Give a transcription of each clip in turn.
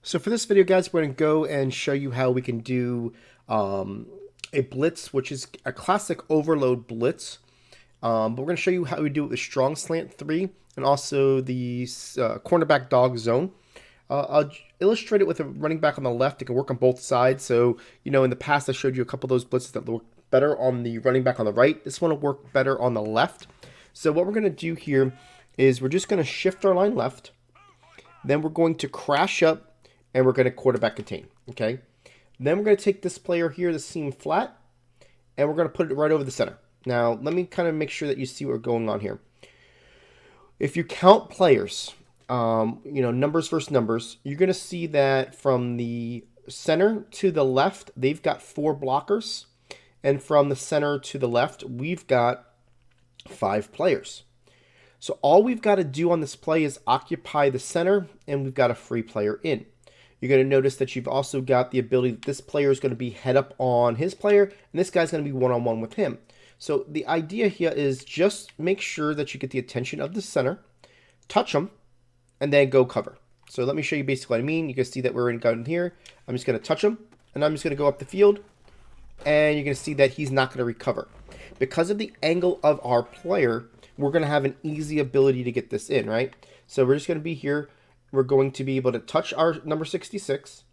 So for this video, guys, we're going to go and show you how we can do a blitz, which is a classic overload blitz. But we're going to show you how we do it with strong slant 3 and also the cornerback dog zone. I'll illustrate it with a running back on the left. It can work on both sides. So, you know, in the past, I showed you a couple of those blitzes that work better on the running back on the right. This one will work better on the left. So what we're going to do here is we're just going to shift our line left. Then we're going to crash up and we're going to quarterback contain. Okay. Then we're going to take this player here, the seam flat, and we're going to put it right over the center. Now, let me kind of make sure that you see what's going on here. If you count players, you know, numbers versus numbers, you're going to see that from the center to the left, they've got 4 blockers. And from the center to the left, we've got 5 players. So all we've got to do on this play is occupy the center, and we've got a free player in. You're going to notice that you've also got the ability that this player is going to be head up on his player, and this guy's going to be one-on-one with him. So the idea here is just make sure that you get the attention of the center, touch him, and then go cover. So let me show you basically what I mean. You can see that we're in here. I'm just going to touch him, and I'm just going to go up the field, and you're going to see that he's not going to recover. Because of the angle of our player, we're going to have an easy ability to get this in, right? So we're just going to be here. We're going to be able to touch our number 66.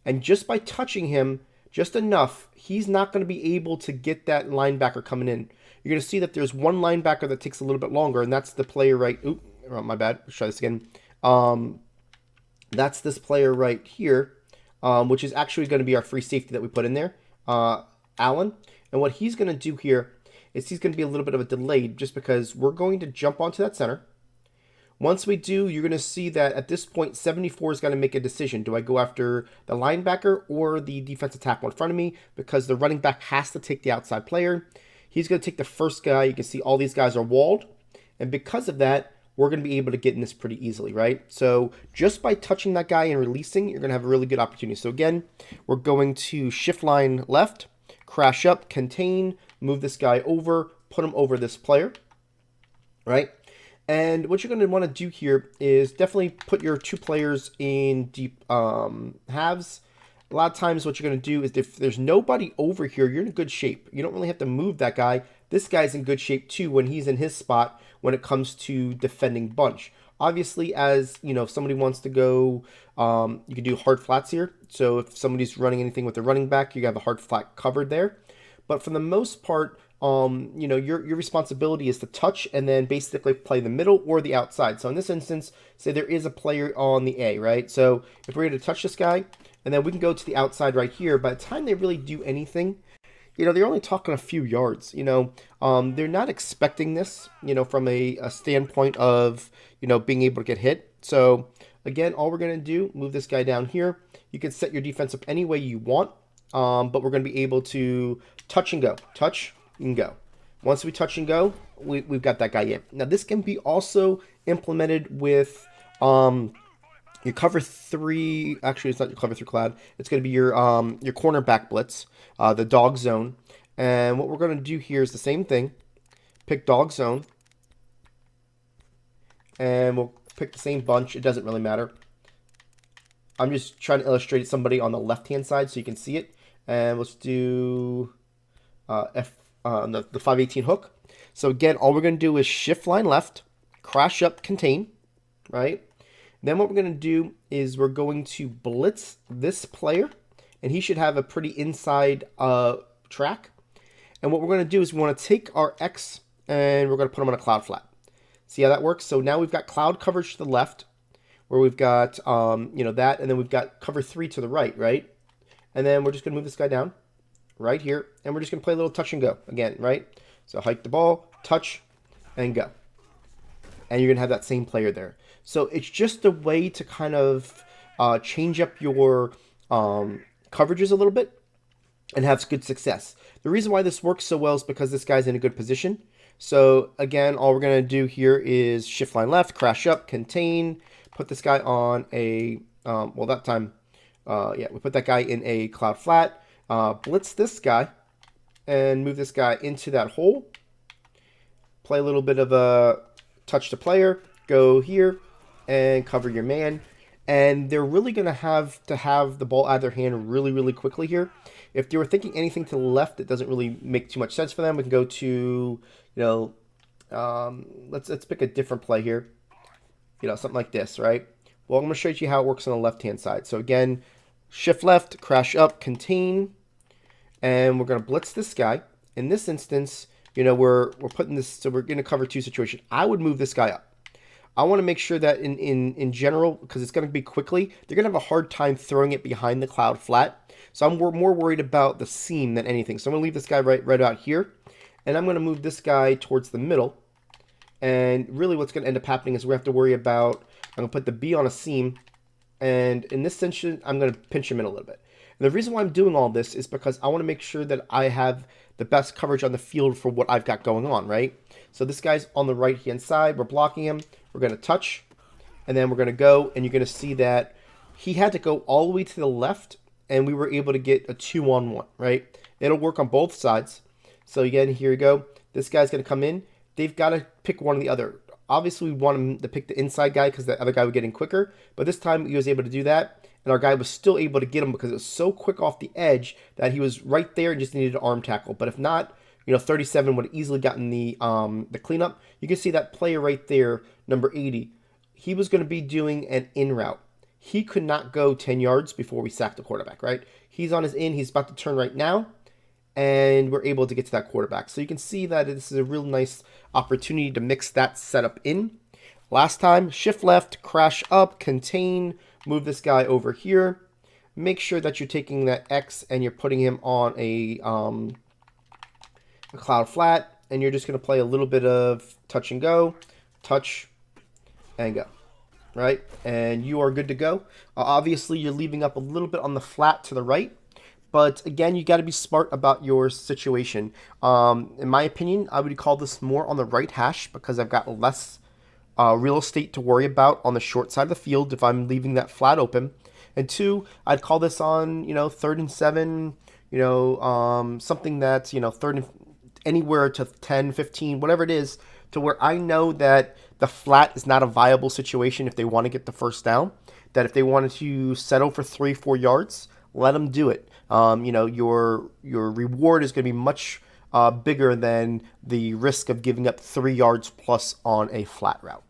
And just by touching him just enough, he's not going to be able to get that linebacker coming in. You're going to see that there's one linebacker that takes a little bit longer, and that's the player right... Oop, oh, my bad. Let's try this again. That's this player right here, which is actually going to be our free safety that we put in there, Allen. And what he's going to do here is he's going to be a little bit of a delay just because we're going to jump onto that center. Once we do, you're going to see that at this point, 74 is going to make a decision. Do I go after the linebacker or the defensive tackle in front of me? Because the running back has to take the outside player. He's going to take the first guy. You can see all these guys are walled. And because of that, we're going to be able to get in this pretty easily, right? So just by touching that guy and releasing, you're going to have a really good opportunity. So again, we're going to shift line left, crash up, contain, move this guy over, put him over this player, right? And what you're going to want to do here is definitely put your 2 players in deep halves. A lot of times what you're going to do is if there's nobody over here, you're in good shape. You don't really have to move that guy. This guy's in good shape too when he's in his spot when it comes to defending bunch. Obviously, as you know, if somebody wants to go, you can do hard flats here. So if somebody's running anything with the running back, you have a hard flat covered there. But for the most part, you know, your responsibility is to touch and then basically play the middle or the outside. So in this instance, say there is a player on the A, right? So if we're going to touch this guy, and then we can go to the outside right here. By the time they really do anything, you know, they're only talking a few yards. You know, they're not expecting this, you know, from a standpoint of, you know, being able to get hit. So again, all we're going to do, move this guy down here. You can set your defense up any way you want, but we're going to be able to touch and go. Touch and go. Once we touch and go, we've got that guy in. Now, this can be also implemented with your cover 3. Actually, it's not your cover 3 cloud. It's going to be your cornerback blitz, the dog zone. And what we're going to do here is the same thing. Pick dog zone. And we'll pick the same bunch. It doesn't really matter. I'm just trying to illustrate somebody on the left-hand side so you can see it. And let's do the 518 hook. So again, all we're going to do is shift line left, crash up, contain, right? Then what we're going to do is we're going to blitz this player, and he should have a pretty inside track. And what we're going to do is we want to take our X and we're going to put him on a cloud flat. See how that works? So now we've got cloud coverage to the left, where we've got you know, that, and then we've got cover 3 to the right, right? And then we're just going to move this guy down right here, and we're just going to play a little touch and go again, right? So hike the ball, touch, and go. And you're going to have that same player there. So it's just a way to kind of change up your coverages a little bit and have good success. The reason why this works so well is because this guy's in a good position. So again, all we're going to do here is shift line left, crash up, contain, put this guy on a, well, that time, yeah, we put that guy in a cloud flat, blitz this guy, and move this guy into that hole. Play a little bit of a touch to player, go here, and cover your man. and they're really going to have the ball out of their hand really, really quickly here. If they were thinking anything to the left, it doesn't really make too much sense for them. We can go to, let's pick a different play here. Something like this, right? Well, I'm going to show you how it works on the left-hand side. So again, shift left, crash up, contain, and we're going to blitz this guy. In this instance, we're putting this, so we're going to cover two situations. I would move this guy up. I want to make sure that in general, because it's going to be quickly, they're going to have a hard time throwing it behind the cloud flat. So I'm more worried about the seam than anything. So I'm going to leave this guy right out here, and I'm going to move this guy towards the middle. And really what's going to end up happening is we have to worry about, I'm going to put the B on a seam, and in this instance, I'm going to pinch him in a little bit. And the reason why I'm doing all this is because I want to make sure that I have the best coverage on the field for what I've got going on, right? So this guy's on the right-hand side. We're blocking him. We're going to touch, and then we're going to go, and you're going to see that he had to go all the way to the left, and we were able to get a 2-on-1, right? It'll work on both sides. So again, here you go. This guy's going to come in. They've got to pick one or the other. Obviously, we want him to pick the inside guy because the other guy would get in quicker, but this time he was able to do that, and our guy was still able to get him because it was so quick off the edge that he was right there and just needed an arm tackle. But if not, 37 would have easily gotten the cleanup. You can see that player right there, number 80. He was going to be doing an in route. He could not go 10 yards before we sacked the quarterback, right? He's on his in. He's about to turn right now, and we're able to get to that quarterback. So you can see that this is a real nice opportunity to mix that setup in. Last time, shift left, crash up, contain, move this guy over here. Make sure that you're taking that X and you're putting him on a cloud flat, and you're just going to play a little bit of touch and go, touch and go, right? And you are good to go. Obviously, you're leaving up a little bit on the flat to the right, but again, you got to be smart about your situation. In my opinion, I would call this more on the right hash because I've got less real estate to worry about on the short side of the field if I'm leaving that flat open. And two, I'd call this on, 3rd and 7, something that's, 3rd and anywhere to 10, 15, whatever it is, to where I know that the flat is not a viable situation if they want to get the first down, that if they wanted to settle for 3-4 yards, let them do it. Your reward is going to be much bigger than the risk of giving up 3 yards plus on a flat route.